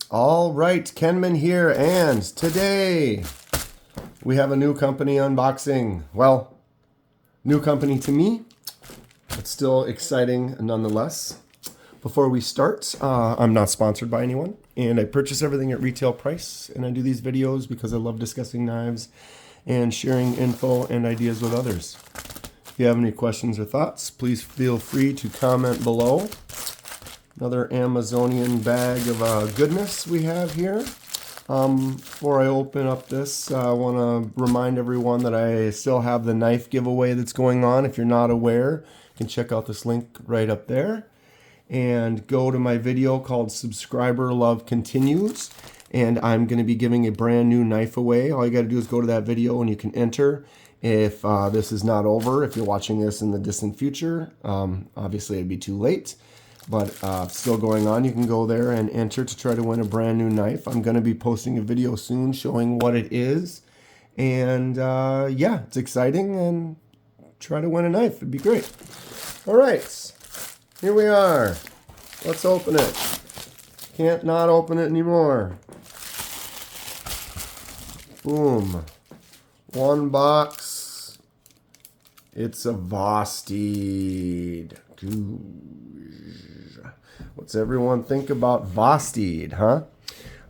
All right, Kenman here, and today we have a new company unboxing. Well, new company to me, but still exciting nonetheless. Before we start, I'm not sponsored by anyone, and I purchase everything at retail price, and I do these videos because I love discussing knives and sharing info and ideas with others. If you have any questions or thoughts, please feel free to comment below. Another Amazonian bag of goodness we have here. Before I open up this, I want to remind everyone that I still have the knife giveaway that's going on. If you're not aware, you can check out this link right up there. And go to my video called Subscriber Love Continues. And I'm going to be giving a brand new knife away. All you got to do is go to that video and you can enter. If this is not over, if you're watching this in the distant future, obviously it'd be too late. But still going on, you can go there and enter to try to win a brand new knife. I'm going to be posting a video soon showing what it is. And yeah, it's exciting, and try to win a knife. It'd be great. All right, here we are. Let's open it. Can't not open it anymore. Boom. One box. It's a Vosteed. What's everyone think about Vosteed, huh?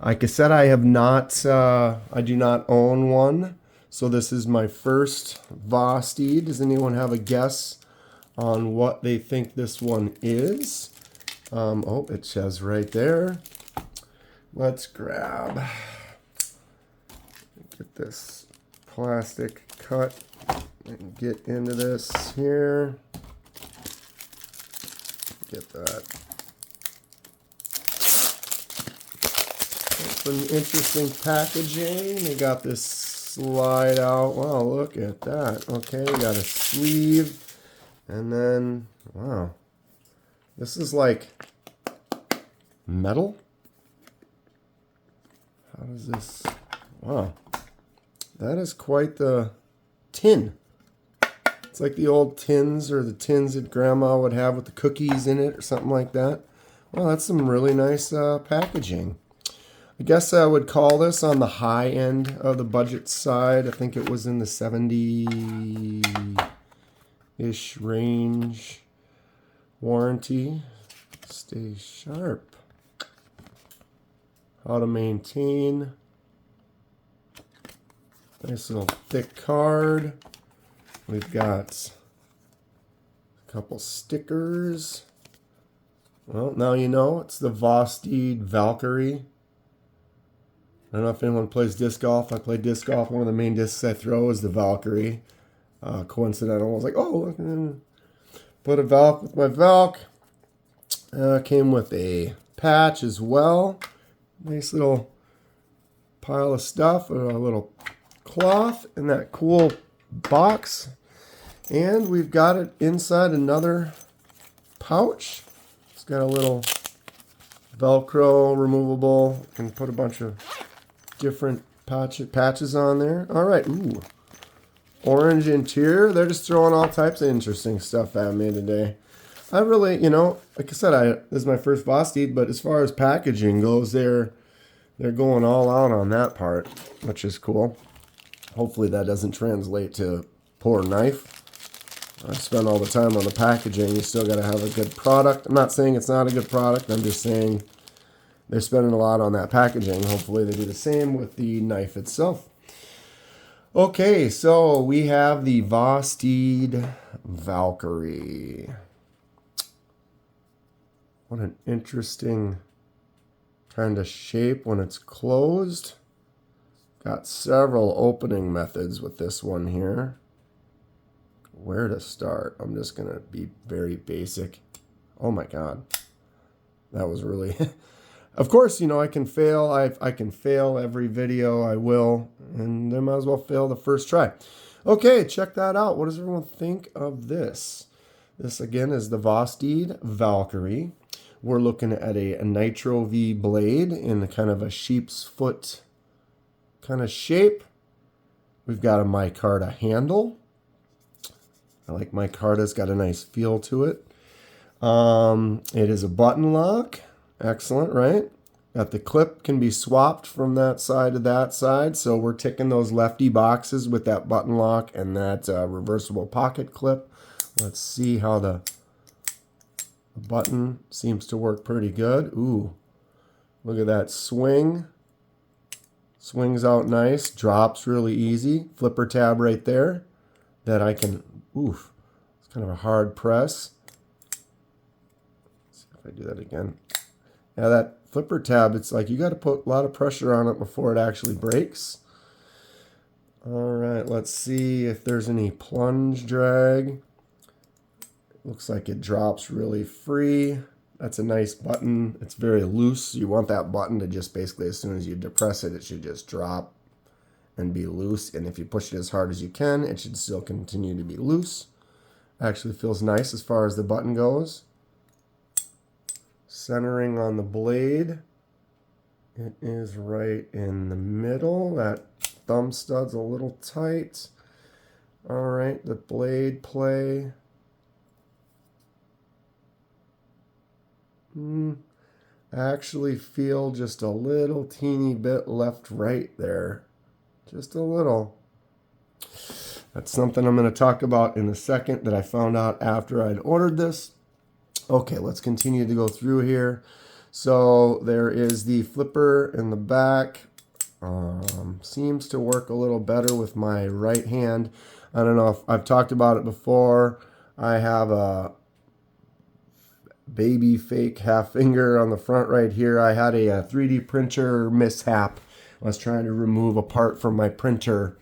Like I said, I do not own one. So this is my first Vosteed. Does anyone have a guess on what they think this one is? Oh, it says right there. Let's get this plastic cut and get into this here. Get that. Some interesting packaging. They got this slide out. Wow, look at that. Okay, we got a sleeve. And then, wow. This is like metal. How does this? Wow. That is quite the tin. It's like the old tins, or the tins that Grandma would have with the cookies in it or something like that. Well, that's some really nice packaging. I guess I would call this on the high end of the budget side. I think it was in the 70-ish range. Warranty. Stay sharp. How to maintain. Nice little thick card. We've got a couple stickers. Well, now you know it's the Vosteed Valkyrie. I don't know if anyone plays disc golf. I play disc golf. One of the main discs I throw is the Valkyrie. Coincidental. I was like, oh, put a Valk with my Valk. Came with a patch as well. Nice little pile of stuff. A little cloth in that cool box. And we've got it inside another pouch. It's got a little Velcro removable. You can put a bunch of different patches on there. All right. Ooh. Orange interior. They're just throwing all types of interesting stuff at me today. I really, like I said, this is my first Vosteed, but as far as packaging goes, they're going all out on that part, which is cool. Hopefully that doesn't translate to poor knife. I spend all the time on the packaging. You still got to have a good product. I'm not saying it's not a good product. I'm just saying they're spending a lot on that packaging. Hopefully they do the same with the knife itself. Okay, so we have the Vosteed Valkyrie. What an interesting kind of shape when it's closed. Got several opening methods with this one here. Where to start? I'm just going to be very basic. Oh my God. That was really... Of course, I can fail. I can fail every video. I will. And I might as well fail the first try. Okay, check that out. What does everyone think of this? This, again, is the Vosteed Valkyrie. We're looking at a Nitro V blade in kind of a sheep's foot kind of shape. We've got a micarta handle. I like micarta. It's got a nice feel to it. It is a button lock. Excellent, right? Got the clip can be swapped from that side to that side. So we're ticking those lefty boxes with that button lock and that reversible pocket clip. Let's see how the button seems to work pretty good. Ooh, look at that swing. Swings out nice, drops really easy. Flipper tab right there that I can, oof, it's kind of a hard press. Let's see if I do that again. Yeah, that flipper tab, it's like you got to put a lot of pressure on it before it actually breaks. All right, let's see if there's any plunge drag. Looks like it drops really free. That's a nice button. It's very loose. You want that button to just basically, as soon as you depress it, it should just drop and be loose. And if you push it as hard as you can, it should still continue to be loose. Actually feels nice as far as the button goes. Centering on the blade. It is right in the middle. That thumb stud's a little tight. All right, the blade play. I actually feel just a little teeny bit left-right there. Just a little. That's something I'm going to talk about in a second that I found out after I'd ordered this. Okay, let's continue to go through here. So there is the flipper in the back. Seems to work a little better with my right hand. I don't know if I've talked about it before. I have a baby fake half finger on the front right here. I had a 3D printer mishap. I was trying to remove a part from my printer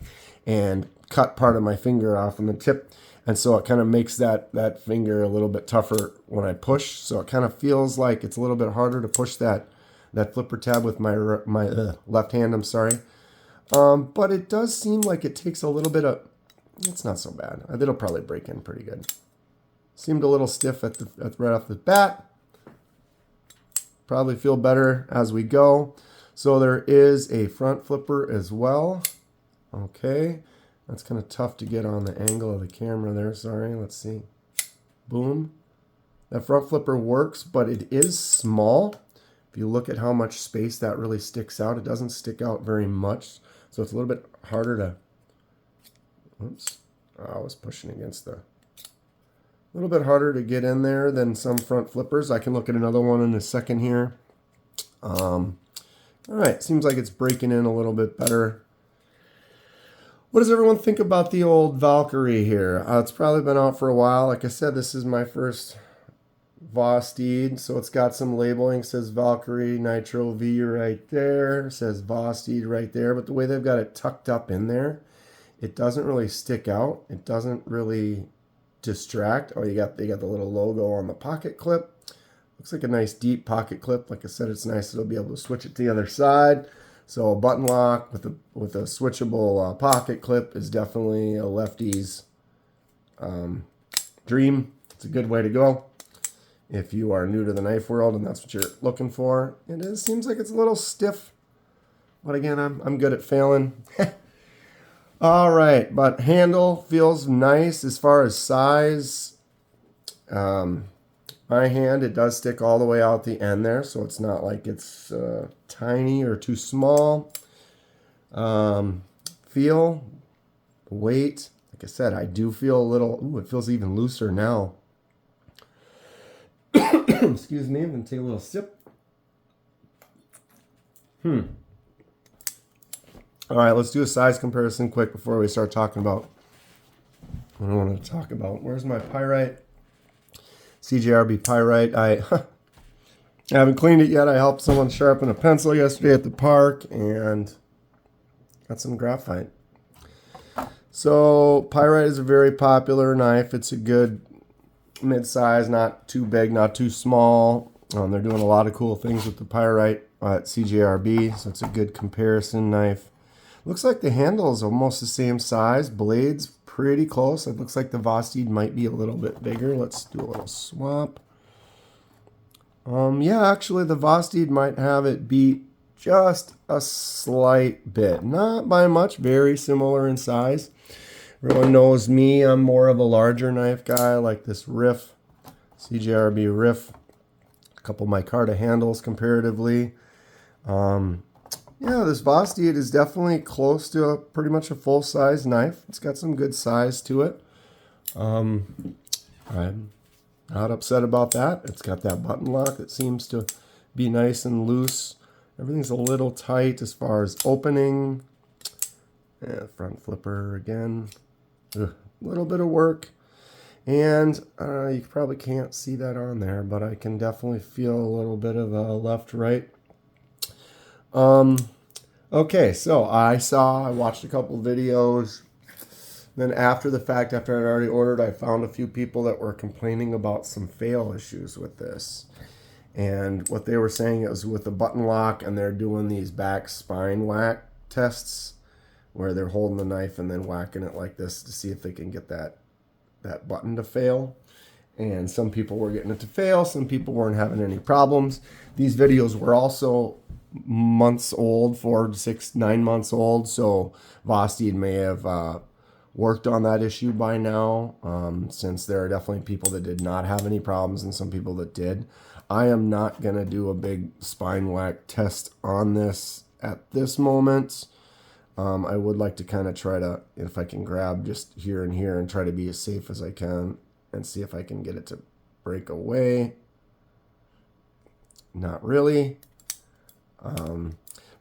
and cut part of my finger off from the tip. And so it kind of makes that finger a little bit tougher when I push. So it kind of feels like it's a little bit harder to push that flipper tab with my left hand, I'm sorry. But it does seem like it takes a little bit of, it's not so bad. It'll probably break in pretty good. Seemed a little stiff right off the bat. Probably feel better as we go. So there is a front flipper as well. Okay. That's kind of tough to get on the angle of the camera there. Sorry. Let's see. Boom. That front flipper works, but it is small. If you look at how much space that really sticks out, it doesn't stick out very much. So it's a little bit harder to... Oops. I was pushing against the... A little bit harder to get in there than some front flippers. I can look at another one in a second here. All right, seems like it's breaking in a little bit better. What does everyone think about the old Valkyrie here? It's probably been out for a while. Like I said, this is my first Vosteed, so it's got some labeling. It says Valkyrie Nitro V right there. It says Vosteed right there, but the way they've got it tucked up in there, it doesn't really stick out. It doesn't really distract. Oh, they got the little logo on the pocket clip. Looks like a nice deep pocket clip. Like I said, it's nice. It'll be able to switch it to the other side. So a button lock with a switchable pocket clip is definitely a lefty's dream. It's a good way to go if you are new to the knife world and that's what you're looking for. It seems like it's a little stiff, but again, I'm good at failing. All right, but handle feels nice as far as size. My hand, it does stick all the way out the end there, so it's not like it's tiny or too small. Feel, weight, like I said, I do feel a little, ooh, it feels even looser now. Excuse me, I'm going to take a little sip. All right, let's do a size comparison quick before we start talking about what I want to talk about. Where's my pyrite? CJRB pyrite. I haven't cleaned it yet. I helped someone sharpen a pencil yesterday at the park and got some graphite. So pyrite is a very popular knife. It's a good mid-size, not too big, not too small. They're doing a lot of cool things with the pyrite at CJRB, so it's a good comparison knife. Looks like the handle is almost the same size. Blade's pretty close. It looks like the Vosteed might be a little bit bigger. Let's do a little swap. Yeah, actually the Vosteed might have it beat just a slight bit. Not by much, very similar in size. Everyone knows me. I'm more of a larger knife guy. I like this Riff, CJRB Riff. A couple micarta handles comparatively. Yeah, this Vosteed is definitely close to pretty much a full-size knife. It's got some good size to it. I'm not upset about that. It's got that button lock that seems to be nice and loose. Everything's a little tight as far as opening. Yeah, front flipper again. A little bit of work. And you probably can't see that on there, but I can definitely feel a little bit of a left-right. Okay, so I watched a couple videos. Then after the fact, after I'd already ordered, I found a few people that were complaining about some fail issues with this. And what they were saying is with the button lock, and they're doing these back spine whack tests where they're holding the knife and then whacking it like this to see if they can get that button to fail. And some people were getting it to fail. Some people weren't having any problems. These videos were also months old, 4, 6, 9 months old. So Vosteed may have worked on that issue by now, since there are definitely people that did not have any problems and some people that did. I am not going to do a big spine whack test on this at this moment. I would like to kind of try to, if I can grab just here and here and try to be as safe as I can and see if I can get it to break away. Not really.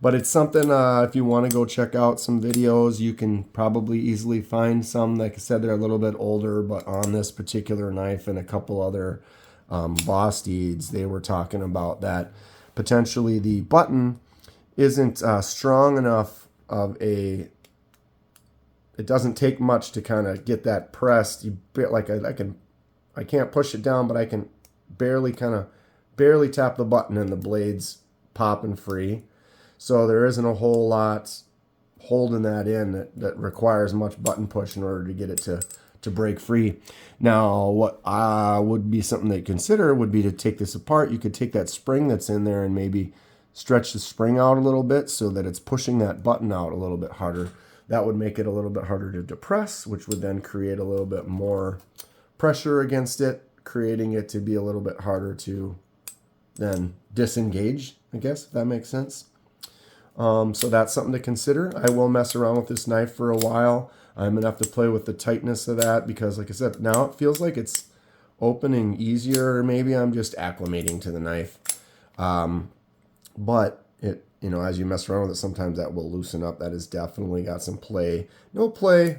But it's something, if you want to go check out some videos, you can probably easily find some. Like I said, they're a little bit older, but on this particular knife and a couple other Vosteeds, they were talking about that potentially the button isn't strong enough of a... It doesn't take much to kind of get that pressed. I can't push it down, but I can barely tap the button and the blade's popping free. So there isn't a whole lot holding that in that requires much button push in order to get it to break free. Now, what would be something to consider would be to take this apart. You could take that spring that's in there and maybe stretch the spring out a little bit so that it's pushing that button out a little bit harder. That would make it a little bit harder to depress, which would then create a little bit more pressure against it, creating it to be a little bit harder to then disengage, I guess, if that makes sense. So that's something to consider. I will mess around with this knife for a while. I'm going to have to play with the tightness of that because, like I said, now it feels like it's opening easier, or maybe I'm just acclimating to the knife. But it, as you mess around with it, sometimes that will loosen up. That has definitely got some play. No play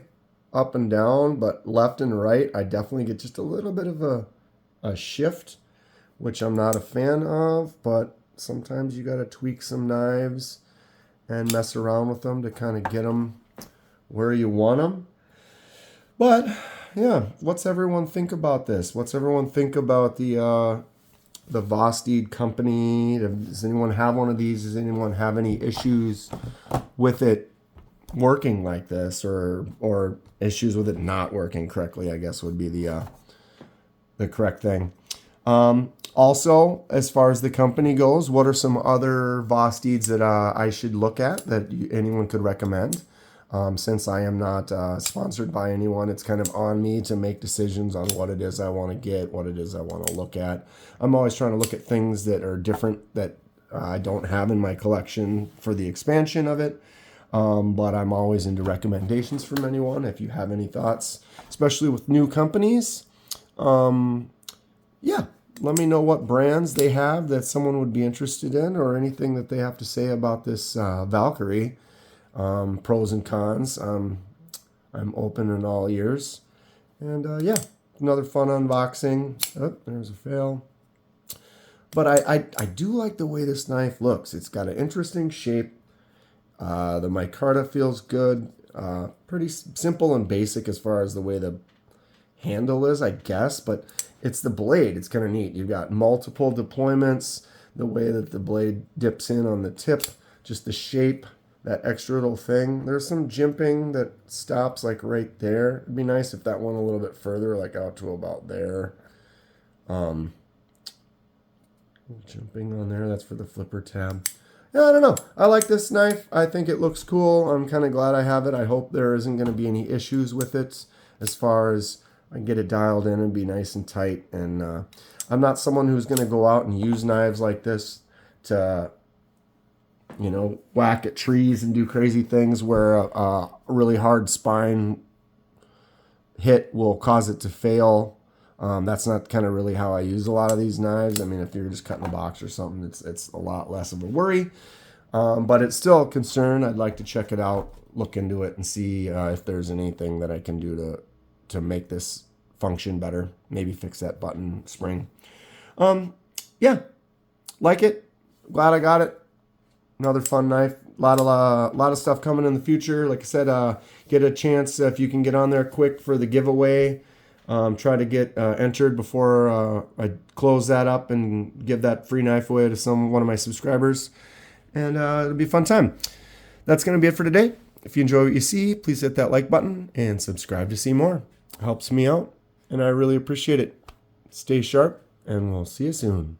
up and down, but left and right, I definitely get just a little bit of a shift, which I'm not a fan of, but sometimes you got to tweak some knives and mess around with them to kind of get them where you want them. But yeah, what's everyone think about this? What's everyone think about the Vosteed company? Does anyone have one of these? Does anyone have any issues with it working like this, or issues with it not working correctly, I guess would be the correct thing. Also, as far as the company goes, what are some other Vosteeds that I should look at that anyone could recommend? Since I am not sponsored by anyone, it's kind of on me to make decisions on what it is I want to get, what it is I want to look at. I'm always trying to look at things that are different that I don't have in my collection for the expansion of it. But I'm always into recommendations from anyone if you have any thoughts, especially with new companies. Yeah, let me know what brands they have that someone would be interested in, or anything that they have to say about this Valkyrie. Pros and cons. I'm open in all ears. And yeah, another fun unboxing. Oh, there's a fail. But I do like the way this knife looks. It's got an interesting shape. The micarta feels good. Pretty simple and basic as far as the way the handle is, I guess, but it's the blade. It's kind of neat. You've got multiple deployments, the way that the blade dips in on the tip, just the shape, that extra little thing. There's some jimping that stops like right there. It'd be nice if that went a little bit further, like out to about there. Jumping on there, that's for the flipper tab. Yeah, I don't know. I like this knife. I think it looks cool. I'm kind of glad I have it. I hope there isn't going to be any issues with it as far as I can get it dialed in and be nice and tight. And I'm not someone who's going to go out and use knives like this to you know, whack at trees and do crazy things where a really hard spine hit will cause it to fail. That's not kind of really how I use a lot of these knives. I mean, if you're just cutting a box or something, it's a lot less of a worry. But it's still a concern. I'd like to check it out, look into it, and see if there's anything that I can do to make this function better. Maybe fix that button spring. Yeah, like it. Glad I got it. Another fun knife. A lot of stuff coming in the future. Like I said, get a chance if you can get on there quick for the giveaway. Try to get entered before I close that up and give that free knife away to one of my subscribers. And it'll be a fun time. That's going to be it for today. If you enjoy what you see, please hit that like button and subscribe to see more. It helps me out, and I really appreciate it. Stay sharp, and we'll see you soon.